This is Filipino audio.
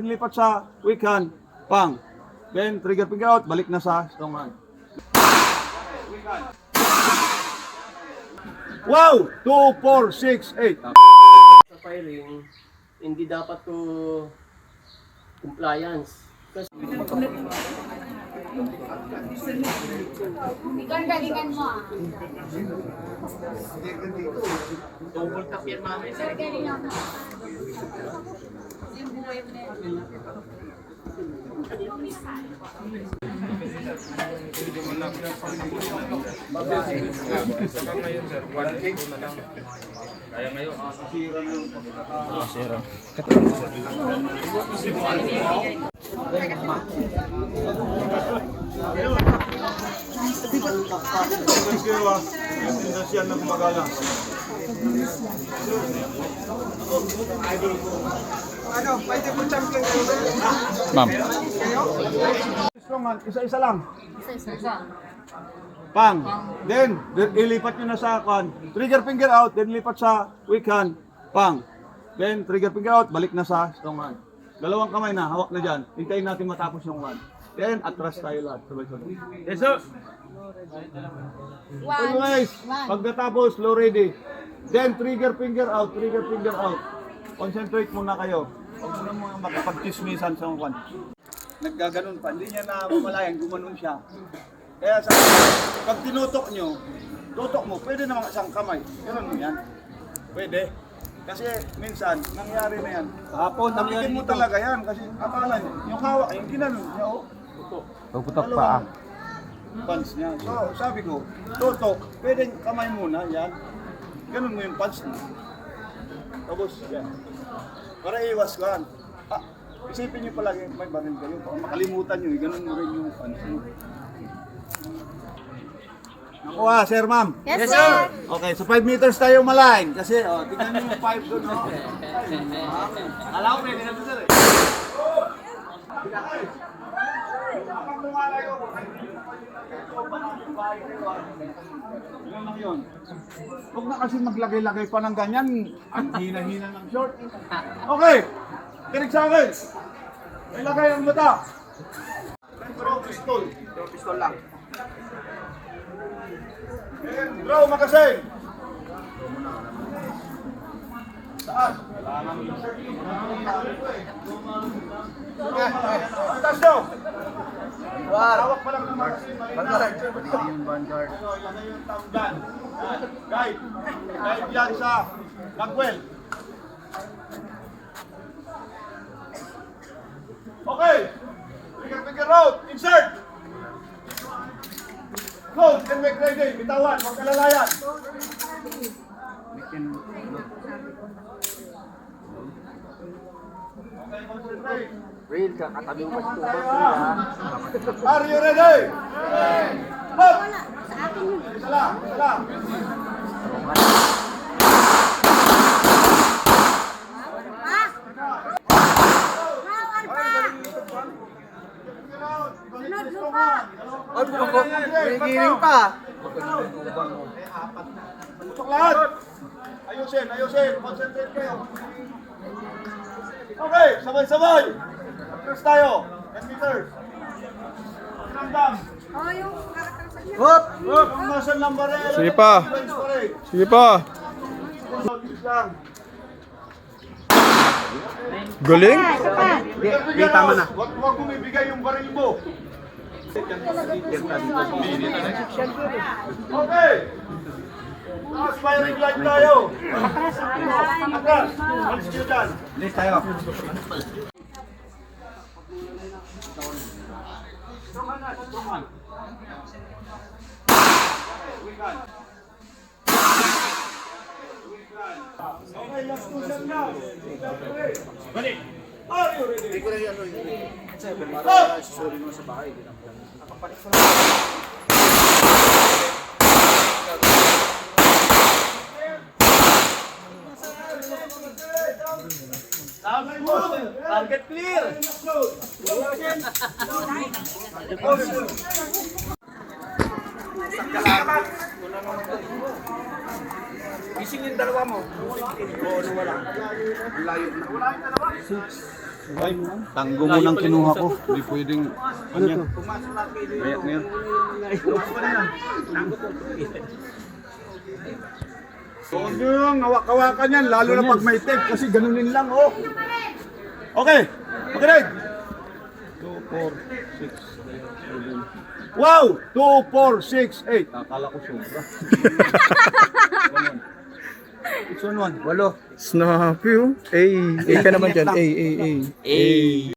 Lipat sa weak hand, pang. Then trigger finger out, balik na sa strong hand. Wow! 2, 4, 6, 8. Sa firing, hindi dapat to compliance. Kasi Ikaw galingan mo ah. double tap yan mami. Sir, galingan mo. Yung buhay mo na yun. Siya na gumagala. Ano, pwede po champion kayo ba? Ma'am. Strong hand, isa-isa lang. Isa-isa. Pang. Then, ilipat nyo na sa kan. Trigger finger out, then lipat sa weak hand. Pang. Then, trigger finger out, balik na sa strong hand. Dalawang kamay na, hawak na dyan. Hintayin natin matapos yung one. Then, atras tayo lahat. Sabay-sabay. Yes, sir. Always, pag natapos, slow ready. Then, trigger finger out, trigger finger out. Concentrate muna kayo. Huwag muna mga makapag-chismisan sa one. Naggaganon pa, hindi niya na mamalayan, gumanon siya. Kaya sa pag tinutok nyo, tutok mo, pwede naman isang kamay. Ganun mo yan. Pwede. Kasi minsan, nangyari na yan. Hapon, tamikin mo talaga yan. Kasi akala nyo, yung hawak, yung ginanon niya, oh. Tutok. Pagputok pa. Punch niya. So, sabi ko, tutok, pwede kamay muna, yan. Ganun mo yung punch niya. Tapos, yan. Para iwas ka. Ah, isipin nyo palagi, may baril kayo. Baka makalimutan nyo, ganun mo rin yung punch nyo. Nakuha, sir, ma'am. Yes, sir. Okay, so 5 meters tayo maline. Kasi, oh, tingnan nyo yung 5 doon, oh. Alam ko, pwede na ito, sir, eh. Yun lang yun. Huwag na kasi maglagay-lagay pa ng ganyan. Ang hina-hina ng short. Okay, kinig sa akin. May lagay ang mata. Draw pistol. Draw pistol lang. Draw magasin. Saan? Taas daw. Hawak pa lang ng magasin. Vanguard. Yung Vanguard. Ilagay yung thumb dyan. Guide. Guide yan sa Bagwell. Okay. Finger out. Insert. Close. Then make ready. Bitawan. Huwag kalalayan. Okay, concentrate. Real ka, katabi mo pa si Tubang. Are you ready? Up! Sa akin yun. Isa lang, isa lang. Ah! Bawal pa! Sunod lupa! Hihiring pa. Putok lahat. Ayusin, ayusin. Concentrate kayo. Okay, sabay-sabay. Atras tayo. 10 meters. Ramdam. Oh, yung kakatrasan niya. Hop! Hop! Ang muscle number eh. Sige pa. Sige pa. Lang. Galing. Hindi, tama na. Huwag mo ibigay yung baril mo. Okay. Firing line tayo. Atras. Alis kayo dyan. Alis tayo. Strongan na, strongan. Okay, last two shot now. Balik. Are you ready? Hindi ko na yan. Para susuri mo sa bahay. Target clear! Gising yung dalawa mo. Oo, wala. Layo na. Wala yung dalawa? 6. Ay, tanggo mo nang kinuha ko. Hindi pwedeng... Ano to? Kaya na yan. Huwag nyo yung hawak-hawakan yan, lalo na pag may tape, kasi ganunin lang, oh. Okay, okay, right. 2, 4, 6, 7. Wow! 2, 4, 6, 8. Akala ko sobra. Which one? 8. Snappy oh. A ka naman dyan. A.